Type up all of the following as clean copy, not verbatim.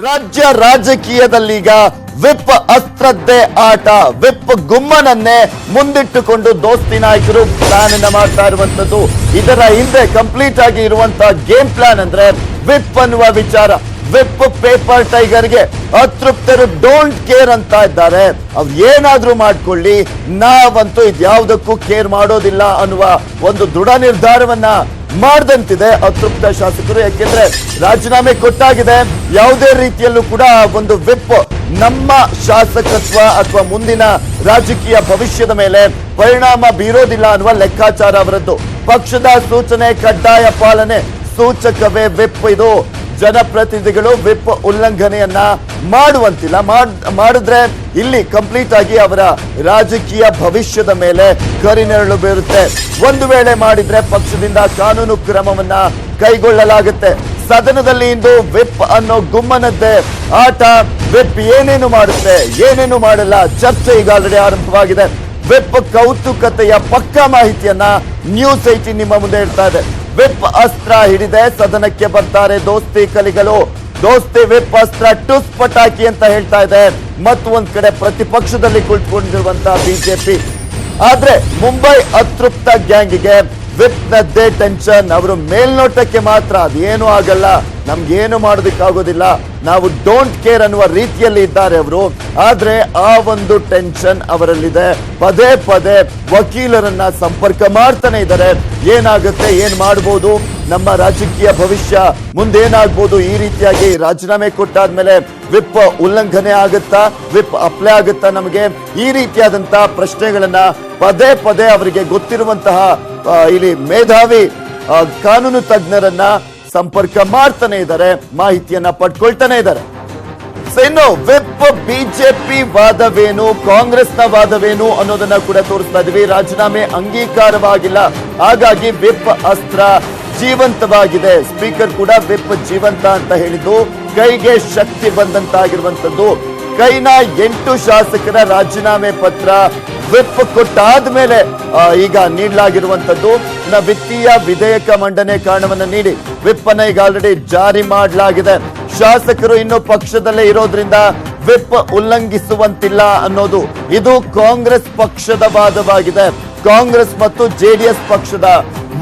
ರಾಜ್ಯ ರಾಜಕೀಯದಲ್ಲೀಗ ವಿಪ್ ಅಸ್ತ್ರದ್ದೇ ಆಟ. ವಿಪ್ ಗುಮ್ಮನನ್ನೇ ಮುಂದಿಟ್ಟುಕೊಂಡು ದೋಸ್ತಿ ನಾಯಕರು ಪ್ಲಾನ್ ಅನ್ನ ಮಾಡ್ತಾ ಇರುವಂತದ್ದು. ಇದರ ಹಿಂದೆ ಕಂಪ್ಲೀಟ್ ಆಗಿ ಇರುವಂತಹ ಗೇಮ್ ಪ್ಲಾನ್ ಅಂದ್ರೆ ವಿಪ್ ಅನ್ನುವ ವಿಚಾರ. ವಿಪ್ ಪೇಪರ್ ಟೈಗರ್ಗೆ ಅತೃಪ್ತರು ಡೋಂಟ್ ಕೇರ್ ಅಂತ ಇದ್ದಾರೆ. ಅವ್ರು ಏನಾದ್ರೂ ಮಾಡ್ಕೊಳ್ಳಿ, ನಾವಂತೂ ಇದ್ಯಾವುದಕ್ಕೂ ಕೇರ್ ಮಾಡೋದಿಲ್ಲ ಅನ್ನುವ ಒಂದು ದೃಢ ನಿರ್ಧಾರವನ್ನ ಮಾಡದಂತಿದೆ ಅತೃಪ್ತ ಶಾಸಕರು. ಯಾಕೆಂದ್ರೆ ರಾಜೀನಾಮೆ ಕೊಟ್ಟಾಗಿದೆ. ಯಾವುದೇ ರೀತಿಯಲ್ಲೂ ಕೂಡ ಒಂದು ವಿಪ್ ನಮ್ಮ ಶಾಸಕತ್ವ ಅಥವಾ ಮುಂದಿನ ರಾಜಕೀಯ ಭವಿಷ್ಯದ ಮೇಲೆ ಪರಿಣಾಮ ಬೀರೋದಿಲ್ಲ ಅನ್ನುವ ಲೆಕ್ಕಾಚಾರ ಅವರದ್ದು. ಪಕ್ಷದ ಸೂಚನೆ ಕಡ್ಡಾಯ ಪಾಲನೆ ಸೂಚಕವೇ ವಿಪ್. ಇದು ಜನಪ್ರತಿನಿಧಿಗಳು ವಿಪ್ ಉಲ್ಲಂಘನೆಯನ್ನ ಮಾಡುವಂತಿಲ್ಲ. ಮಾಡಿದ್ರೆ ಇಲ್ಲಿ ಕಂಪ್ಲೀಟ್ ಆಗಿ ಅವರ ರಾಜಕೀಯ ಭವಿಷ್ಯದ ಮೇಲೆ ಕರಿನೆರಳು ಬೀರುತ್ತೆ. ಒಂದು ವೇಳೆ ಮಾಡಿದ್ರೆ ಪಕ್ಷದಿಂದ ಕಾನೂನು ಕ್ರಮವನ್ನ ಕೈಗೊಳ್ಳಲಾಗುತ್ತೆ. ಸದನದಲ್ಲಿ ಇಂದು ವಿಪ್ ಅನ್ನೋ ಗುಮ್ಮನದ್ದೇ ಆಟ. ವಿಪ್ ಏನೇನು ಮಾಡುತ್ತೆ, ಏನೇನು ಮಾಡಲ್ಲ, ಚರ್ಚೆ ಈಗ ಆಲ್ರೆಡಿ ಆರಂಭವಾಗಿದೆ. ವಿಪ್ ಕೌತುಕತೆಯ ಪಕ್ಕಾ ಮಾಹಿತಿಯನ್ನ ನ್ಯೂಸ್ 18 ನಿಮ್ಮ ಮುಂದೆ ಇಡ್ತಾ ಇದೆ. ವಿಪ್ ಅಸ್ತ್ರ ಹಿಡಿದೆ ಸದನಕ್ಕೆ ಬರ್ತಾರೆ ದೋಸ್ತಿ ಕಲಿಗಳು. ದೋಸ್ತಿ ವಿಪ್ ಅಸ್ತ್ರ ಟುಸ್ ಪಟಾಕಿ ಅಂತ ಹೇಳ್ತಾ ಇದೆ. ಮತ್ತು ಒಂದ್ ಕಡೆ ಪ್ರತಿಪಕ್ಷದಲ್ಲಿ ಕುಳಿತುಕೊಂಡಿರುವಂತಹ ಬಿಜೆಪಿ. ಆದ್ರೆ ಮುಂಬೈ ಅತೃಪ್ತ ಗ್ಯಾಂಗಿಗೆ ವಿಪ್ ನದ್ದೇ ಟೆನ್ಷನ್. ಅವರು ಮೇಲ್ನೋಟಕ್ಕೆ ಮಾತ್ರ ಅದೇನು ಆಗಲ್ಲ, ನಮ್ಗೇನು ಮಾಡೋದಕ್ಕಾಗೋದಿಲ್ಲ, ನಾವು ಡೋಂಟ್ ಕೇರ್ ಅನ್ನುವ ರೀತಿಯಲ್ಲಿ ಇದ್ದಾರೆ ಅವರು. ಆದ್ರೆ ಆ ಒಂದು ಟೆನ್ಷನ್ ಅವರಲ್ಲಿದೆ. ಪದೇ ಪದೇ ವಕೀಲರನ್ನ ಸಂಪರ್ಕ ಮಾಡ್ತಾನೆ ಇದ್ದಾರೆ. ಏನಾಗುತ್ತೆ, ಏನ್ ಮಾಡ್ಬೋದು, ನಮ್ಮ ರಾಜಕೀಯ ಭವಿಷ್ಯ ಮುಂದೇನಾಗ್ಬೋದು, ಈ ರೀತಿಯಾಗಿ ರಾಜೀನಾಮೆ ಕೊಟ್ಟಾದ್ಮೇಲೆ ವಿಪ್ ಉಲ್ಲಂಘನೆ ಆಗುತ್ತಾ, ವಿಪ್ ಅಪ್ಲೈ ಆಗುತ್ತಾ ನಮಗೆ, ಈ ರೀತಿಯಾದಂತಹ ಪ್ರಶ್ನೆಗಳನ್ನ ಪದೇ ಪದೇ ಅವರಿಗೆ ಗೊತ್ತಿರುವಂತಹ ಇಲ್ಲಿ ಮೇಧಾವಿ ಕಾನೂನು ತಜ್ಞರನ್ನ ಸಂಪರ್ಕ ಮಾಡ್ತಾನೆ ಇದ್ದಾರೆ, ಮಾಹಿತಿಯನ್ನ ಪಡ್ಕೊಳ್ತಾನೆ ಇದ್ದಾರೆ. ಇನ್ನು ವಿಪ್ ಬಿಜೆಪಿ ವಾದವೇನು, ಕಾಂಗ್ರೆಸ್ನ ವಾದವೇನು ಅನ್ನೋದನ್ನ ಕೂಡ ತೋರಿಸ್ತಾ ಇದೀವಿ. ರಾಜೀನಾಮೆ ಅಂಗೀಕಾರವಾಗಿಲ್ಲ, ಹಾಗಾಗಿ ವಿಪ್ ಅಸ್ತ್ರ ಜೀವಂತವಾಗಿದೆ. ಸ್ಪೀಕರ್ ಕೂಡ ವಿಪ್ ಜೀವಂತ ಅಂತ ಹೇಳಿದ್ದು ಕೈಗೆ ಶಕ್ತಿ ಬಂದಂತಾಗಿರುವಂತದ್ದು. ಕೈನ 8 ಶಾಸಕರ ರಾಜೀನಾಮೆ ಪತ್ರ ವಿಪ್ ಕೊಟ್ಟಾದ್ಮೇಲೆ ಈಗ ನೀಡಲಾಗಿರುವಂತದ್ದು. ವಿತ್ತೀಯ ವಿಧೇಯಕ ಮಂಡನೆ ಕಾರಣವನ್ನ ನೀಡಿ ವಿಪ್ ಅನ್ನ ಈಗ ಆಲ್ರೆಡಿ ಜಾರಿ ಮಾಡಲಾಗಿದೆ. ಶಾಸಕರು ಇನ್ನು ಪಕ್ಷದಲ್ಲೇ ಇರೋದ್ರಿಂದ ವಿಪ್ ಉಲ್ಲಂಘಿಸುವಂತಿಲ್ಲ ಅನ್ನೋದು ಇದು ಕಾಂಗ್ರೆಸ್ ಪಕ್ಷದ ವಾದವಾಗಿದೆ. ಕಾಂಗ್ರೆಸ್ ಮತ್ತು ಜೆಡಿಎಸ್ ಪಕ್ಷದ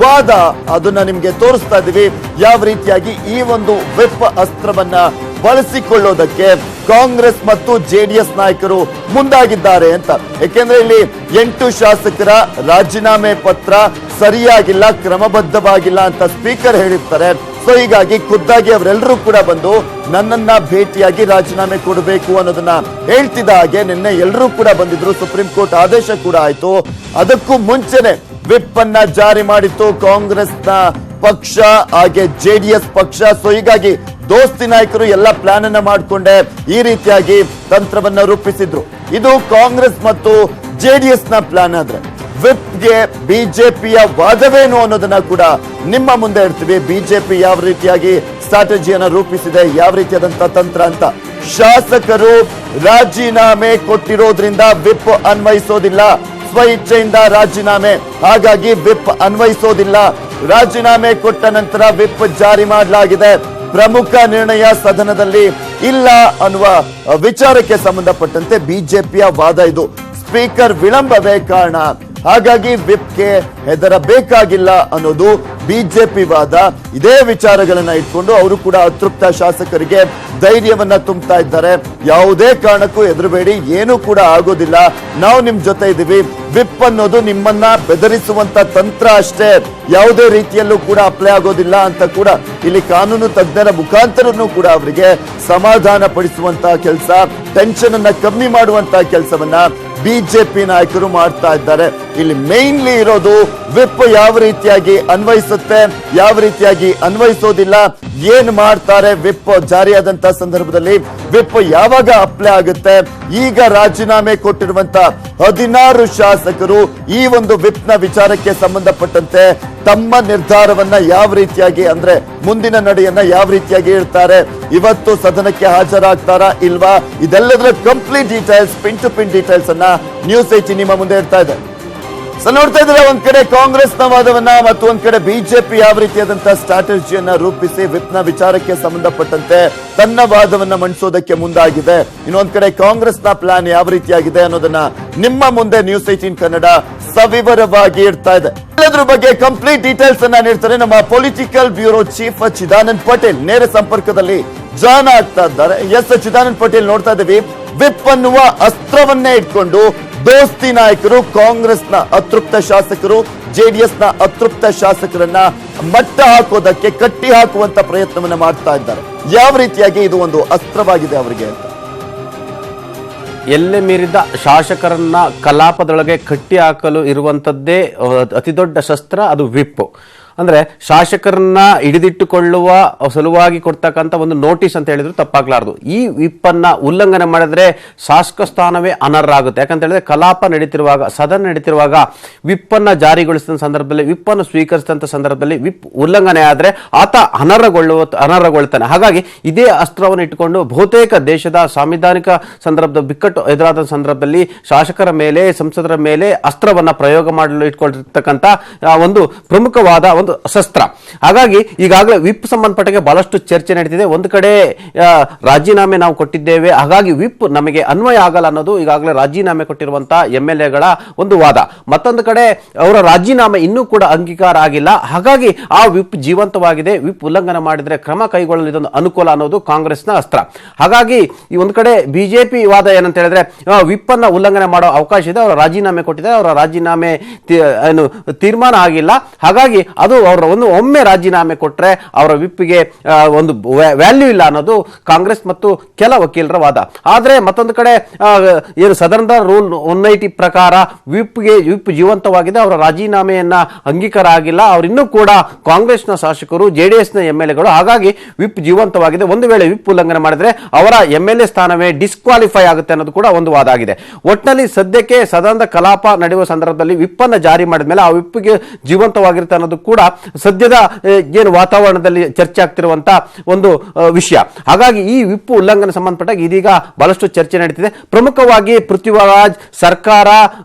ವಾದ, ಅದನ್ನ ನಿಮ್ಗೆ ತೋರಿಸ್ತಾ ಇದೀವಿ. ಯಾವ ರೀತಿಯಾಗಿ ಈ ಒಂದು ವಿಪ್ ಅಸ್ತ್ರವನ್ನ ಬಳಸಿಕೊಳ್ಳೋದಕ್ಕೆ ಕಾಂಗ್ರೆಸ್ ಮತ್ತು ಜೆಡಿಎಸ್ ನಾಯಕರು ಮುಂದಾಗಿದ್ದಾರೆ ಅಂತ. ಯಾಕೆಂದ್ರೆ ಇಲ್ಲಿ 8 ಶಾಸಕರ ರಾಜೀನಾಮೆ ಪತ್ರ ಸರಿಯಾಗಿಲ್ಲ, ಕ್ರಮಬದ್ಧವಾಗಿಲ್ಲ ಅಂತ ಸ್ಪೀಕರ್ ಹೇಳಿರ್ತಾರೆ. ಸೊ ಹೀಗಾಗಿ ಖುದ್ದಾಗಿ ಅವರೆಲ್ಲರೂ ಕೂಡ ಬಂದು ನನ್ನನ್ನ ಭೇಟಿಯಾಗಿ ರಾಜೀನಾಮೆ ಕೊಡಬೇಕು ಅನ್ನೋದನ್ನ ಹೇಳ್ತಿದ್ದ ಹಾಗೆ ನಿನ್ನೆ ಎಲ್ಲರೂ ಕೂಡ ಬಂದಿದ್ರು. ಸುಪ್ರೀಂ ಕೋರ್ಟ್ ಆದೇಶ ಕೂಡ ಆಯ್ತು. ಅದಕ್ಕೂ ಮುಂಚೆನೆ ವಿಪ್ ಅನ್ನ ಜಾರಿ ಮಾಡಿತ್ತು ಕಾಂಗ್ರೆಸ್ನ ಪಕ್ಷ ಹಾಗೆ ಜೆಡಿಎಸ್ ಪಕ್ಷ. ಸೊ ಹೀಗಾಗಿ ದೋಸ್ತಿ ನಾಯಕರು ಎಲ್ಲ ಪ್ಲಾನ್ ಅನ್ನ ಮಾಡಿಕೊಂಡೆ ಈ ರೀತಿಯಾಗಿ ತಂತ್ರವನ್ನ ರೂಪಿಸಿದ್ರು. ಇದು ಕಾಂಗ್ರೆಸ್ ಮತ್ತು ಜೆಡಿಎಸ್ ನ ಪ್ಲಾನ್. ಆದ್ರೆ ವಿಪ್ಗೆ ಬಿಜೆಪಿಯ ವಾದವೇನು ಅನ್ನೋದನ್ನ ಕೂಡ ನಿಮ್ಮ ಮುಂದೆ ಇಡ್ತೀವಿ. ಬಿಜೆಪಿ ಯಾವ ರೀತಿಯಾಗಿ ಸ್ಟ್ರಾಟಜಿಯನ್ನ ರೂಪಿಸಿದೆ, ಯಾವ ರೀತಿಯಾದಂತ ತಂತ್ರ ಅಂತ. ಶಾಸಕರು ರಾಜೀನಾಮೆ ಕೊಟ್ಟಿರೋದ್ರಿಂದ ವಿಪ್ ಅನ್ವಯಿಸೋದಿಲ್ಲ. ಸ್ವ ಇಚ್ಛೆಯಿಂದ ರಾಜೀನಾಮೆ, ಹಾಗಾಗಿ ವಿಪ್ ಅನ್ವಯಿಸೋದಿಲ್ಲ. ರಾಜೀನಾಮೆ ಕೊಟ್ಟ ನಂತರ ವಿಪ್ ಜಾರಿ ಮಾಡಲಾಗಿದೆ. ಪ್ರಮುಖ ನಿರ್ಣಯ ಸದನದಲ್ಲಿ ಇಲ್ಲ ಅನ್ನುವ ವಿಚಾರಕ್ಕೆ ಸಂಬಂಧಪಟ್ಟಂತೆ ಬಿಜೆಪಿಯ ವಾದ ಇದು. ಸ್ಪೀಕರ್ ವಿಳಂಬವೇ ಕಾರಣ, ಹಾಗಾಗಿ ವಿಪ್ಗೆ ಹೆದರಬೇಕಾಗಿಲ್ಲ ಅನ್ನೋದು ಬಿಜೆಪಿ ವಾದ. ಇದೇ ವಿಚಾರಗಳನ್ನ ಇಟ್ಕೊಂಡು ಅವರು ಕೂಡ ಅತೃಪ್ತ ಶಾಸಕರಿಗೆ ಧೈರ್ಯವನ್ನ ತುಂಬುತ್ತಾ ಇದ್ದಾರೆ. ಯಾವುದೇ ಕಾರಣಕ್ಕೂ ಹೆದರಬೇಡಿ, ಏನೂ ಕೂಡ ಆಗೋದಿಲ್ಲ, ನಾವು ನಿಮ್ ಜೊತೆ ಇದ್ದೀವಿ. ವಿಪ್ ಅನ್ನೋದು ನಿಮ್ಮನ್ನ ಬೆದರಿಸುವಂತ ತಂತ್ರ ಅಷ್ಟೇ, ಯಾವುದೇ ರೀತಿಯಲ್ಲೂ ಕೂಡ ಅಪ್ಲೈ ಆಗೋದಿಲ್ಲ ಅಂತ ಕೂಡ ಇಲ್ಲಿ ಕಾನೂನು ತಜ್ಞರ ಮುಖಾಂತರನೂ ಕೂಡ ಅವರಿಗೆ ಸಮಾಧಾನ ಪಡಿಸುವಂತಹ ಕೆಲಸ, ಟೆನ್ಷನ್ ಅನ್ನ ಕಮ್ಮಿ ಮಾಡುವಂತಹ ಕೆಲಸವನ್ನ ಬಿಜೆಪಿ ನಾಯಕರು ಮಾಡ್ತಾ ಇದ್ದಾರೆ. ಇಲ್ಲಿ ಮೇನ್ಲಿ ಇರೋದು ವಿಪ್ ಯಾವ ರೀತಿಯಾಗಿ ಅನ್ವಯಿಸುತ್ತೆ, ಯಾವ ರೀತಿಯಾಗಿ ಅನ್ವಯಿಸೋದಿಲ್ಲ, ಏನ್ ಮಾಡ್ತಾರೆ ವಿಪ್ ಜಾರಿಯಾದಂತ ಸಂದರ್ಭದಲ್ಲಿ, ವಿಪ್ ಯಾವಾಗ ಅಪ್ಲೈ ಆಗುತ್ತೆ. ಈಗ ರಾಜೀನಾಮೆ ಕೊಟ್ಟಿರುವಂತ 16 ಶಾಸಕರು ಈ ಒಂದು ವಿಪ್ ನ ವಿಚಾರಕ್ಕೆ ಸಂಬಂಧಪಟ್ಟಂತೆ ತಮ್ಮ ನಿರ್ಧಾರವನ್ನ ಯಾವ ರೀತಿಯಾಗಿ, ಅಂದ್ರೆ ಮುಂದಿನ ನಡೆಯನ್ನ ಯಾವ ರೀತಿಯಾಗಿ ಇರ್ತಾರೆ, ಇವತ್ತು ಸದನಕ್ಕೆ ಹಾಜರಾಗ್ತಾರಾ ಇಲ್ವಾ, ಇದೆಲ್ಲದರ complete details, pin to pin details ಅನ್ನ ನ್ಯೂಸ್ 18 ನಿಮ್ಮ ಮುಂದೆ ಇಡ್ತಾ ಇದೆ. ನೋಡ್ತಾ ಇದ್ರೆ ಒಂದ್ ಕಡೆ ಕಾಂಗ್ರೆಸ್ನ ವಾದವನ್ನ ಮತ್ತು ಒಂದ್ ಕಡೆ ಬಿಜೆಪಿ ಯಾವ ರೀತಿಯಾದಂತಹ ಸ್ಟ್ರಾಟಜಿಯನ್ನ ರೂಪಿಸಿ ವಿಪ್ನ ವಿಚಾರಕ್ಕೆ ಸಂಬಂಧಪಟ್ಟಂತೆ ತನ್ನ ವಾದವನ್ನ ಮಂಡಿಸೋದಕ್ಕೆ ಮುಂದಾಗಿದೆ. ಇನ್ನೊಂದ್ ಕಡೆ ಕಾಂಗ್ರೆಸ್ನ ಪ್ಲಾನ್ ಯಾವ ರೀತಿಯಾಗಿದೆ ಅನ್ನೋದನ್ನ ನಿಮ್ಮ ಮುಂದೆ ನ್ಯೂಸ್ 18 ಕನ್ನಡ ಸವಿವರವಾಗಿ ಇಡ್ತಾ ಇದೆ. ಎಲ್ಲದ್ರ ಬಗ್ಗೆ ಕಂಪ್ಲೀಟ್ ಡೀಟೇಲ್ಸ್ ಅನ್ನ ನೀಡ್ತಾರೆ ನಮ್ಮ political bureau chief Chidanand Patel. ನೇರ ಸಂಪರ್ಕದಲ್ಲಿ ಜಾಯ್ನ್ ಆಗ್ತಾ ಇದ್ದಾರೆ. ಎಸ್ ಚಿದಾನಂದ್ ಪಟೇಲ್, ನೋಡ್ತಾ ಇದ್ದೀವಿ ವಿಪ್ ಅನ್ನುವ ಅಸ್ತ್ರವನ್ನೇ ಇಟ್ಕೊಂಡು ದೋಸ್ತಿ ನಾಯಕರು ಕಾಂಗ್ರೆಸ್ನ ಅತೃಪ್ತ ಶಾಸಕರು ಜೆಡಿಎಸ್ನ ಅತೃಪ್ತ ಶಾಸಕರನ್ನ ಮಟ್ಟ ಹಾಕೋದಕ್ಕೆ ಕಟ್ಟಿ ಹಾಕುವಂತ ಪ್ರಯತ್ನವನ್ನ ಮಾಡ್ತಾ ಇದ್ದಾರೆ. ಯಾವ ರೀತಿಯಾಗಿ ಇದು ಒಂದು ಅಸ್ತ್ರವಾಗಿದೆ ಅವರಿಗೆ ಅಂತ? ಎಲ್ಲೆ ಮೀರಿದ ಶಾಸಕರನ್ನ ಕಲಾಪದೊಳಗೆ ಕಟ್ಟಿ ಹಾಕಲು ಇರುವಂತದ್ದೇ ಅತಿ ದೊಡ್ಡ ಶಸ್ತ್ರ, ಅದು ವಿಪ್. ಅಂದ್ರೆ ಶಾಸಕರನ್ನ ಹಿಡಿದಿಟ್ಟುಕೊಳ್ಳುವ ಸಲುವಾಗಿ ಕೊಡ್ತಕ್ಕಂಥ ಒಂದು ನೋಟಿಸ್ ಅಂತ ಹೇಳಿದ್ರು ತಪ್ಪಾಗ್ಲಾರ್ದು. ಈ ವಿಪ್ ಅನ್ನ ಉಲ್ಲಂಘನೆ ಮಾಡಿದ್ರೆ ಶಾಸಕ ಸ್ಥಾನವೇ ಅನರ್ಹ ಆಗುತ್ತೆ. ಯಾಕಂತ ಹೇಳಿದ್ರೆ ಕಲಾಪ ನಡೀತಿರುವಾಗ, ಸದನ ನಡೀತಿರುವಾಗ ವಿಪ್ ಅನ್ನ ಜಾರಿಗೊಳಿಸಿದ ಸಂದರ್ಭದಲ್ಲಿ, ವಿಪ್ ಅನ್ನು ಸ್ವೀಕರಿಸಿದಂತ ಸಂದರ್ಭದಲ್ಲಿ ವಿಪ್ ಉಲ್ಲಂಘನೆ ಆದ್ರೆ ಆತ ಅನರ್ಹಗೊಳ್ತಾನೆ. ಹಾಗಾಗಿ ಇದೇ ಅಸ್ತ್ರವನ್ನು ಇಟ್ಟುಕೊಂಡು ಬಹುತೇಕ ದೇಶದ ಸಾಂವಿಧಾನಿಕ ಸಂದರ್ಭದ ಬಿಕ್ಕಟ್ಟು ಎದುರಾದ ಸಂದರ್ಭದಲ್ಲಿ ಶಾಸಕರ ಮೇಲೆ, ಸಂಸದರ ಮೇಲೆ ಅಸ್ತ್ರವನ್ನ ಪ್ರಯೋಗ ಮಾಡಲು ಇಟ್ಕೊಂಡಿರ್ತಕ್ಕಂಥ ಒಂದು ಪ್ರಮುಖವಾದ ಒಂದು ಶಸ್ತ್ರ. ಹಾಗಾಗಿ ಈಗಾಗಲೇ ವಿಪ್ ಸಂಬಂಧಪಟ್ಟ ಬಹಳಷ್ಟು ಚರ್ಚೆ ನಡೀತಿದೆ. ಒಂದು ಕಡೆ ರಾಜೀನಾಮೆ ನಾವು ಕೊಟ್ಟಿದ್ದೇವೆ, ಹಾಗಾಗಿ ವಿಪ್ ನಮಗೆ ಅನ್ವಯ ಆಗಲ್ಲ ಅನ್ನೋದು ಈಗಾಗಲೇ ರಾಜೀನಾಮೆ ಕೊಟ್ಟಿರುವಂತಹ MLA ಗಳ ಒಂದು ವಾದ. ಮತ್ತೊಂದು ಕಡೆ ಅವರ ರಾಜೀನಾಮೆ ಇನ್ನೂ ಕೂಡ ಅಂಗೀಕಾರ ಆಗಿಲ್ಲ, ಹಾಗಾಗಿ ಆ ವಿಪ್ ಜೀವಂತವಾಗಿದೆ, ವಿಪ್ ಉಲ್ಲಂಘನೆ ಮಾಡಿದ್ರೆ ಕ್ರಮ ಕೈಗೊಳ್ಳಲು ಇದೊಂದು ಅನುಕೂಲ ಅನ್ನೋದು ಕಾಂಗ್ರೆಸ್ನ ಅಸ್ತ್ರ. ಹಾಗಾಗಿ ಈ ಒಂದು ಕಡೆ ಬಿಜೆಪಿ ವಾದ ಏನಂತ ಹೇಳಿದ್ರೆ ವಿಪ್ ಅನ್ನ ಉಲ್ಲಂಘನೆ ಮಾಡೋ ಅವಕಾಶ ಇದೆ, ಅವರ ರಾಜೀನಾಮೆ ಕೊಟ್ಟಿದ್ದಾರೆ, ಅವರ ರಾಜೀನಾಮೆ ತೀರ್ಮಾನ ಆಗಿಲ್ಲ, ಹಾಗಾಗಿ ಅದು ಅವರ ಒಮ್ಮೆ ರಾಜೀನಾಮೆ ಕೊಟ್ಟರೆ ಅವರ ವಿಪ್ಗೆ ಒಂದು ವ್ಯಾಲ್ಯೂ ಇಲ್ಲ ಅನ್ನೋದು ಕಾಂಗ್ರೆಸ್ ಮತ್ತು ಕೆಲ ವಕೀಲರ ವಾದ. ಆದರೆ ಮತ್ತೊಂದು ಕಡೆ ಏನು ಸದನದ ರೂಲ್ 180 ಪ್ರಕಾರ ವಿಪ್ ಜೀವಂತವಾಗಿದೆ, ಅವರ ರಾಜೀನಾಮೆಯನ್ನ ಅಂಗೀಕಾರ ಆಗಿಲ್ಲ, ಅವರಿನ್ನೂ ಕೂಡ ಕಾಂಗ್ರೆಸ್ನ ಶಾಸಕರು, ಜೆಡಿಎಸ್ನ MLAಗಳು, ಹಾಗಾಗಿ ವಿಪ್ ಜೀವಂತವಾಗಿದೆ. ಒಂದು ವೇಳೆ ವಿಪ್ ಉಲ್ಲಂಘನೆ ಮಾಡಿದ್ರೆ ಅವರ MLA ಸ್ಥಾನವೇ ಡಿಸ್ಕ್ವಾಲಿಫೈ ಆಗುತ್ತೆ ಅನ್ನೋದು ಕೂಡ ಒಂದು ವಾದ ಆಗಿದೆ. ಒಟ್ಟಿನಲ್ಲಿ ಸದ್ಯಕ್ಕೆ ಸದನದ ಕಲಾಪ ನಡೆಯುವ ಸಂದರ್ಭದಲ್ಲಿ ವಿಪ್ ಅನ್ನ ಜಾರಿ ಮಾಡಿದ ಮೇಲೆ ಆ ವಿಪ್ಗೆ ಜೀವಂತವಾಗಿರುತ್ತೆ ಅನ್ನೋದು ಕೂಡ ಸದ್ಯದ ಏನು ವಾತಾವರಣದಲ್ಲಿ ಚರ್ಚೆ ಆಗ್ತಿರುವಂತಹ ಒಂದು ವಿಷಯ. ಹಾಗಾಗಿ ಈ ವಿಪ್ ಉಲ್ಲಂಘನೆ ಸಂಬಂಧಪಟ್ಟಾಗ ಇದೀಗ ಬಹಳಷ್ಟು ಚರ್ಚೆ ನಡೀತಿದೆ. ಪ್ರಮುಖವಾಗಿ ಪೃಥ್ವಿರಾಜ್ ಸರ್ಕಾರ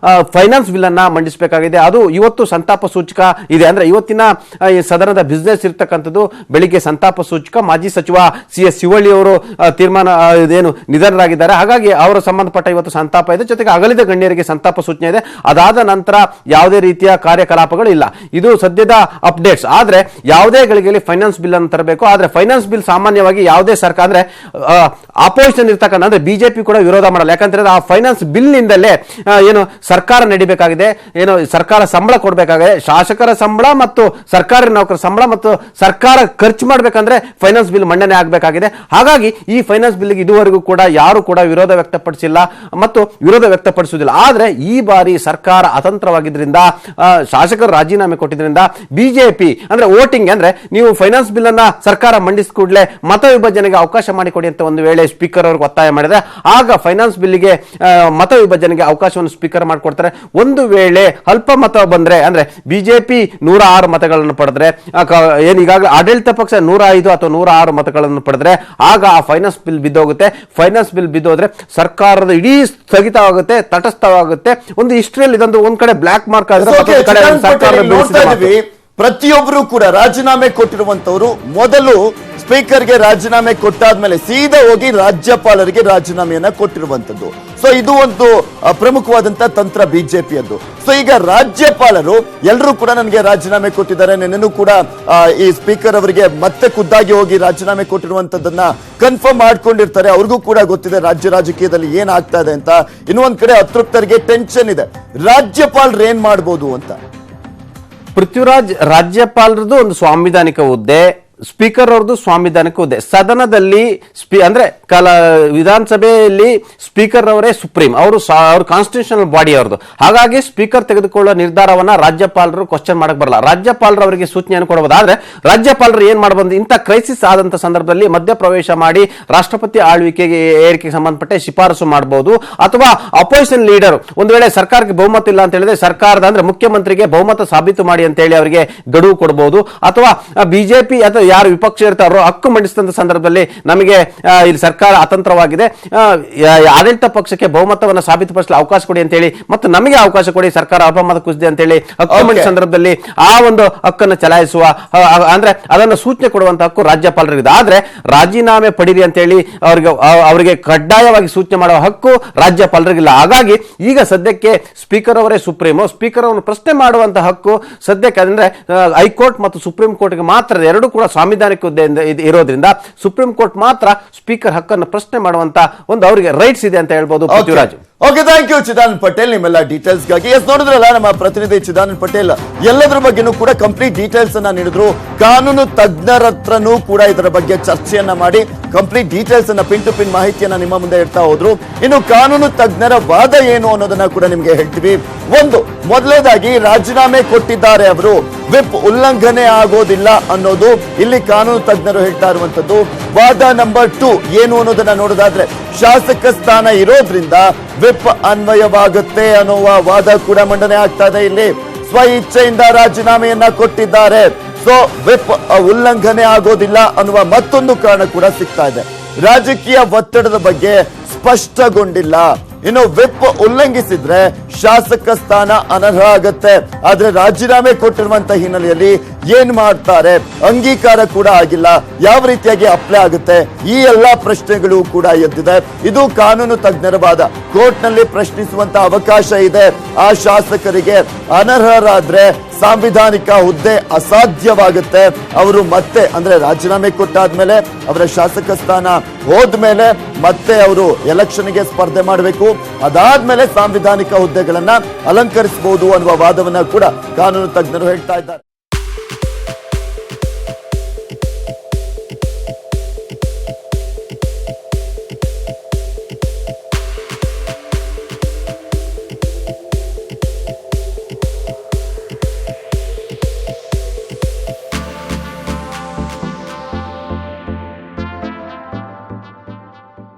ಫೈನಾನ್ಸ್ ಬಿಲ್ ಅನ್ನ ಮಂಡಿಸಬೇಕಾಗಿದೆ. ಅದು ಇವತ್ತು ಸಂತಾಪ ಸೂಚಕ ಇದೆ. ಅಂದ್ರೆ ಇವತ್ತಿನ ಸದನದ ಬಿಸಿನೆಸ್ ಇರ್ತಕ್ಕಂಥದ್ದು ಬೆಳಿಗ್ಗೆ ಸಂತಾಪ ಸೂಚಕ. ಮಾಜಿ ಸಚಿವ CS ಶಿವಳ್ಳಿ ಅವರು ಏನು ನಿಧನರಾಗಿದ್ದಾರೆ, ಹಾಗಾಗಿ ಅವರ ಸಂಬಂಧಪಟ್ಟ ಇವತ್ತು ಸಂತಾಪ ಇದೆ. ಜೊತೆಗೆ ಅಗಲಿದ ಗಣ್ಯರಿಗೆ ಸಂತಾಪ ಸೂಚನೆ ಇದೆ. ಅದಾದ ನಂತರ ಯಾವುದೇ ರೀತಿಯ ಕಾರ್ಯಕಲಾಪಗಳು ಇಲ್ಲ. ಇದು ಸದ್ಯದ ಅಪ್ಡೇಟ್ಸ್. ಆದ್ರೆ ಯಾವುದೇ ಗಳಿಗೆಯಲ್ಲಿ ಫೈನಾನ್ಸ್ ಬಿಲ್ ಅನ್ನು ತರಬೇಕು. ಆದ್ರೆ ಫೈನಾನ್ಸ್ ಬಿಲ್ ಸಾಮಾನ್ಯವಾಗಿ ಯಾವುದೇ ಸರ್ಕಾರ ಅಂದ್ರೆ ಅಪೋಸಿಷನ್ ಇರ್ತಕ್ಕಂಥ ಅಂದ್ರೆ ಬಿಜೆಪಿ ಕೂಡ ವಿರೋಧ ಮಾಡಲ್ಲ. ಯಾಕಂದ್ರೆ ಆ ಫೈನಾನ್ಸ್ ಬಿಲ್ ನಿಂದಲೇ ಏನು ಸರ್ಕಾರ ನಡಿಬೇಕಾಗಿದೆ, ಏನು ಸರ್ಕಾರ ಸಂಬಳ ಕೊಡಬೇಕಾಗಿದೆ, ಶಾಸಕರ ಸಂಬಳ ಮತ್ತು ಸರ್ಕಾರಿ ನೌಕರ ಸಂಬಳ ಮತ್ತು ಸರ್ಕಾರ ಖರ್ಚು ಮಾಡಬೇಕಂದ್ರೆ ಫೈನಾನ್ಸ್ ಬಿಲ್ ಮಂಡನೆ ಆಗಬೇಕಾಗಿದೆ. ಹಾಗಾಗಿ ಈ ಫೈನಾನ್ಸ್ ಬಿಲ್ಗೆ ಇದುವರೆಗೂ ಕೂಡ ಯಾರು ಕೂಡ ವಿರೋಧ ವ್ಯಕ್ತಪಡಿಸಿಲ್ಲ ಮತ್ತು ವಿರೋಧ ವ್ಯಕ್ತಪಡಿಸುವುದಿಲ್ಲ. ಆದ್ರೆ ಈ ಬಾರಿ ಸರ್ಕಾರ ಅತಂತ್ರವಾಗಿದ್ದರಿಂದ, ಶಾಸಕರು ರಾಜೀನಾಮೆ ಕೊಟ್ಟಿದ್ರಿಂದ ಬಿಜೆಪಿ ಅಂದ್ರೆ ವೋಟಿಂಗ್ ಅಂದ್ರೆ ನೀವು ಫೈನಾನ್ಸ್ ಬಿಲ್ ಅನ್ನ ಸರ್ಕಾರ ಮಂಡಿಸಿದ ಕೂಡಲೇ ಮತ ವಿಭಜನೆಗೆ ಅವಕಾಶ ಮಾಡಿಕೊಡಿ ಅಂತ ಒಂದು ವೇಳೆ ಸ್ಪೀಕರ್ ಅವ್ರಿಗೆ ಒತ್ತಾಯ ಮಾಡಿದ್ರೆ ಆಗ ಫೈನಾನ್ಸ್ ಬಿಲ್ಗೆ ಮತ ವಿಭಜನೆಗೆ ಅವಕಾಶವನ್ನು ಸ್ಪೀಕರ್ ಮಾಡಿಕೊಡ್ತಾರೆ. ಒಂದು ವೇಳೆ ಅಲ್ಪ ಮತ ಬಂದ್ರೆ ಅಂದ್ರೆ ಬಿಜೆಪಿ 106 ಮತಗಳನ್ನು ಪಡೆದ್ರೆ, ಏನು ಈಗಾಗಲೇ ಆಡಳಿತ ಪಕ್ಷ 105 ಅಥವಾ 106 ಮತಗಳನ್ನು ಪಡೆದ್ರೆ ಆಗ ಆ ಫೈನಾನ್ಸ್ ಬಿಲ್ ಬಿದ್ದೋಗುತ್ತೆ. ಫೈನಾನ್ಸ್ ಬಿಲ್ ಬಿದ್ದೋದ್ರೆ ಸರ್ಕಾರದ ಇಡೀ ಸ್ಥಗಿತವಾಗುತ್ತೆ, ತಟಸ್ಥವಾಗುತ್ತೆ. ಒಂದು ಹಿಸ್ಟ್ರಿಯಲ್ಲಿ ಇದೊಂದು ಒಂದ್ ಕಡೆ ಬ್ಲಾಕ್ ಮಾರ್ಕ್ ಆದ್ರೆ ಪ್ರತಿಯೊಬ್ಬರು ಕೂಡ ರಾಜೀನಾಮೆ ಕೊಟ್ಟಿರುವಂತವರು ಮೊದಲು ಸ್ಪೀಕರ್ಗೆ ರಾಜೀನಾಮೆ ಕೊಟ್ಟಾದ್ಮೇಲೆ ಸೀದಾ ಹೋಗಿ ರಾಜ್ಯಪಾಲರಿಗೆ ರಾಜೀನಾಮೆಯನ್ನ ಕೊಟ್ಟಿರುವಂತದ್ದು. ಸೊ ಇದು ಒಂದು ಪ್ರಮುಖವಾದಂತಹ ತಂತ್ರ ಬಿಜೆಪಿಯದ್ದು. ಸೊ ಈಗ ರಾಜ್ಯಪಾಲರು ಎಲ್ಲರೂ ಕೂಡ ನನಗೆ ರಾಜೀನಾಮೆ ಕೊಟ್ಟಿದ್ದಾರೆ, ನಿನ್ನೂ ಕೂಡ ಈ ಸ್ಪೀಕರ್ ಅವರಿಗೆ ಮತ್ತೆ ಖುದ್ದಾಗಿ ಹೋಗಿ ರಾಜೀನಾಮೆ ಕೊಟ್ಟಿರುವಂತದ್ದನ್ನ ಕನ್ಫರ್ಮ್ ಮಾಡ್ಕೊಂಡಿರ್ತಾರೆ. ಅವ್ರಿಗೂ ಕೂಡ ಗೊತ್ತಿದೆ ರಾಜ್ಯ ರಾಜಕೀಯದಲ್ಲಿ ಏನಾಗ್ತಾ ಇದೆ ಅಂತ. ಇನ್ನೊಂದ್ ಕಡೆ ಅತೃಪ್ತರಿಗೆ ಟೆನ್ಷನ್ ಇದೆ, ರಾಜ್ಯಪಾಲರು ಏನ್ ಮಾಡ್ಬೋದು ಅಂತ. ಪೃಥ್ವಿರಾಜ್ ರಾಜ್ಯಪಾಲರದು ಒಂದು ಸಾಂವಿಧಾನಿಕ ಹುದ್ದೆ, ಸ್ಪೀಕರ್ ಅವ್ರದ್ದು ಸಾಂವಿಧಾನಿಕ ಹುದ್ದೆ. ಸದನದಲ್ಲಿ ಅಂದ್ರೆ ವಿಧಾನಸಭೆಯಲ್ಲಿ ಸ್ಪೀಕರ್ ಅವರೇ ಸುಪ್ರೀಂ, ಅವ್ರ ಕಾನ್ಸ್ಟಿಟ್ಯೂಷನಲ್ ಬಾಡಿ ಅವ್ರದ್ದು. ಹಾಗಾಗಿ ಸ್ಪೀಕರ್ ತೆಗೆದುಕೊಳ್ಳುವ ನಿರ್ಧಾರವನ್ನ ರಾಜ್ಯಪಾಲರು ಕ್ವಶನ್ ಮಾಡಕ್ ಬರಲ್ಲ. ರಾಜ್ಯಪಾಲರು ಅವರಿಗೆ ಸೂಚನೆಯನ್ನು ಕೊಡಬಹುದು. ಆದ್ರೆ ರಾಜ್ಯಪಾಲರು ಏನ್ ಮಾಡಬಹುದು, ಇಂಥ ಕ್ರೈಸಿಸ್ ಆದಂತ ಸಂದರ್ಭದಲ್ಲಿ ಮಧ್ಯಪ್ರವೇಶ ಮಾಡಿ ರಾಷ್ಟ್ರಪತಿ ಆಳ್ವಿಕೆಗೆ ಏರಿಕೆಗೆ ಸಂಬಂಧಪಟ್ಟ ಶಿಫಾರಸು ಮಾಡಬಹುದು. ಅಥವಾ ಅಪೋಸಿಷನ್ ಲೀಡರ್ ಒಂದು ವೇಳೆ ಸರ್ಕಾರಕ್ಕೆ ಬಹುಮತ ಇಲ್ಲ ಅಂತ ಹೇಳಿದ್ರೆ ಸರ್ಕಾರದ ಅಂದ್ರೆ ಮುಖ್ಯಮಂತ್ರಿಗೆ ಬಹುಮತ ಸಾಬೀತು ಮಾಡಿ ಅಂತ ಹೇಳಿ ಅವರಿಗೆ ಗಡುವು ಕೊಡಬಹುದು. ಅಥವಾ ಬಿಜೆಪಿ ಅಥವಾ ಯಾರು ವಿಪಕ್ಷ ಇರ್ತಾರೋ ಹಕ್ಕು ಮಂಡಿಸಿದಂತ ಸಂದರ್ಭದಲ್ಲಿ ನಮಗೆ ಇಲ್ಲಿ ಸರ್ಕಾರ ಅತಂತ್ರವಾಗಿದೆ, ಆಡಳಿತ ಪಕ್ಷಕ್ಕೆ ಬಹುಮತವನ್ನು ಸಾಬೀತುಪಡಿಸಲು ಅವಕಾಶ ಕೊಡಿ ಅಂತ ಹೇಳಿ ಮತ್ತು ನಮಗೆ ಅವಕಾಶ ಕೊಡಿ, ಸರ್ಕಾರ ಅಪಮತ ಕುಸಿದೆ ಅಂತ ಹೇಳಿ ಹಕ್ಕು ಮಂಡಿಸಿದ ಸಂದರ್ಭದಲ್ಲಿ ಆ ಒಂದು ಹಕ್ಕನ್ನು ಚಲಾಯಿಸುವ ಅಂದ್ರೆ ಅದನ್ನು ಸೂಚನೆ ಕೊಡುವಂತ ಹಕ್ಕು ರಾಜ್ಯಪಾಲರಿಗಿದೆ. ಆದ್ರೆ ರಾಜೀನಾಮೆ ಪಡಿರಿ ಅಂತ ಹೇಳಿ ಅವರಿಗೆ ಕಡ್ಡಾಯವಾಗಿ ಸೂಚನೆ ಮಾಡುವ ಹಕ್ಕು ರಾಜ್ಯಪಾಲರಿಗಿಲ್ಲ. ಹಾಗಾಗಿ ಈಗ ಸದ್ಯಕ್ಕೆ ಸ್ಪೀಕರ್ ಅವರೇ ಸುಪ್ರೀಂ, ಸ್ಪೀಕರ್ ಅವರನ್ನು ಪ್ರಶ್ನೆ ಮಾಡುವಂತಹ ಹಕ್ಕು ಸದ್ಯಕ್ಕೆ ಅಂದ್ರೆ ಹೈಕೋರ್ಟ್ ಮತ್ತು ಸುಪ್ರೀಂ ಕೋರ್ಟ್ಗೆ ಮಾತ್ರ, ಎರಡೂ ಕೂಡ ಸಾಂವಿಧಾನಿಕ ಹುದ್ದೆಯಿಂದ ಇರೋದ್ರಿಂದ ಸುಪ್ರೀಂ ಕೋರ್ಟ್ ಮಾತ್ರ ಸ್ಪೀಕರ್ ಹಕ್ಕನ್ನು ಪ್ರಶ್ನೆ ಮಾಡುವಂತ ಒಂದು ಅವರಿಗೆ ರೈಟ್ಸ್ ಇದೆ ಅಂತ ಹೇಳ್ಬೋದು. Prithviraj, okay, thank you Chidanand Patel ನಿಮ್ಮೆಲ್ಲ ಡೀಟೇಲ್ಸ್ ಗಾಗಿ. ನೋಡಿದ್ರಲ್ಲ ನಮ್ಮ ಪ್ರತಿನಿಧಿ ಚಿದಾನಂದ್ ಪಟೇಲ್ ಎಲ್ಲದರ ಬಗ್ಗೆನೂ ಕೂಡ ಕಂಪ್ಲೀಟ್ ಡೀಟೇಲ್ಸ್ ಅನ್ನ ನೀಡಿದ್ರು. ಕಾನೂನು ತಜ್ಞರ ಹತ್ರನೂ ಕೂಡ ಇದರ ಬಗ್ಗೆ ಚರ್ಚೆಯನ್ನ ಮಾಡಿ ಕಂಪ್ಲೀಟ್ ಡೀಟೇಲ್ಸ್ ಅನ್ನ ಪಿನ್ ಟು ಪಿನ್ ಮಾಹಿತಿಯನ್ನ ನಿಮ್ಮ ಮುಂದೆ ಇಡ್ತಾ ಹೋದ್ರು. ಇನ್ನು ಕಾನೂನು ತಜ್ಞರ ವಾದ ಏನು ಅನ್ನೋದನ್ನ ಕೂಡ ನಿಮ್ಗೆ ಹೇಳ್ತೀವಿ. ಒಂದು, ಮೊದಲನೇದಾಗಿ ರಾಜೀನಾಮೆ ಕೊಟ್ಟಿದ್ದಾರೆ ಅವರು, ವಿಪ್ ಉಲ್ಲಂಘನೆ ಆಗೋದಿಲ್ಲ ಅನ್ನೋದು ಇಲ್ಲಿ ಕಾನೂನು ತಜ್ಞರು ಹೇಳ್ತಾ ಇರುವಂತದ್ದು. ವಾದ ನಂಬರ್ 2 ಏನು ಅನ್ನೋದನ್ನ ನೋಡೋದಾದ್ರೆ, ಶಾಸಕ ಸ್ಥಾನ ಇರೋದ್ರಿಂದ ವಿಪ್ ಅನ್ವಯವಾಗುತ್ತೆ ಅನ್ನುವ ವಾದ ಕೂಡ ಮಂಡನೆ ಆಗ್ತಾ ಇದೆ. ಇಲ್ಲಿ ಸ್ವ ಇಚ್ಛೆಯಿಂದ ರಾಜೀನಾಮೆಯನ್ನ ಕೊಟ್ಟಿದ್ದಾರೆ, ಸೊ ವಿಪ್ ಉಲ್ಲಂಘನೆ ಆಗೋದಿಲ್ಲ ಅನ್ನುವ ಮತ್ತೊಂದು ಕಾರಣ ಕೂಡ ಸಿಗ್ತಾ ಇದೆ. ರಾಜಕೀಯ ಒತ್ತಡದ ಬಗ್ಗೆ ಸ್ಪಷ್ಟಗೊಂಡಿಲ್ಲ. ಇನ್ನು ವಿಪ್ ಉಲ್ಲಂಘಿಸಿದ್ರೆ ಶಾಸಕ ಸ್ಥಾನ ಅನರ್ಹ ಆಗತ್ತೆ. ಆದ್ರೆ ರಾಜೀನಾಮೆ ಕೊಟ್ಟಿರುವಂತ ಹಿನ್ನೆಲೆಯಲ್ಲಿ ಏನ್ ಮಾಡ್ತಾರೆ, ಅಂಗೀಕಾರ ಕೂಡ ಆಗಿಲ್ಲ, ಯಾವ ರೀತಿಯಾಗಿ ಅಪ್ಲೈ ಆಗುತ್ತೆ, ಈ ಎಲ್ಲಾ ಪ್ರಶ್ನೆಗಳು ಕೂಡ ಎದ್ದಿದೆ. ಇದು ಕಾನೂನು ತಜ್ಞರ ವಾದ. ಕೋರ್ಟ್ ನಲ್ಲಿ ಪ್ರಶ್ನಿಸುವಂತ ಅವಕಾಶ ಇದೆ. ಆ ಶಾಸಕರಿಗೆ ಅನರ್ಹರಾದ್ರೆ ಸಾಂವಿಧಾನಿಕ ಹುದ್ದೆ ಅಸಾಧ್ಯವಾಗುತ್ತೆ. ಅವರು ಮತ್ತೆ ಅಂದ್ರೆ ರಾಜೀನಾಮೆ ಕೊಟ್ಟಾದ್ಮೇಲೆ ಅವರ ಶಾಸಕ ಸ್ಥಾನ ಹೋದ್ಮೇಲೆ ಮತ್ತೆ ಅವರು ಎಲೆಕ್ಷನ್ಗೆ ಸ್ಪರ್ಧೆ ಮಾಡಬೇಕು. ಅದಾದ್ಮೇಲೆ ಸಾಂವಿಧಾನಿಕ ಹುದ್ದೆಗಳನ್ನ ಅಲಂಕರಿಸಬಹುದು ಅನ್ನುವ ವಾದವನ್ನ ಕೂಡ ಕಾನೂನು ತಜ್ಞರು ಹೇಳ್ತಾ ಇದ್ದಾರೆ.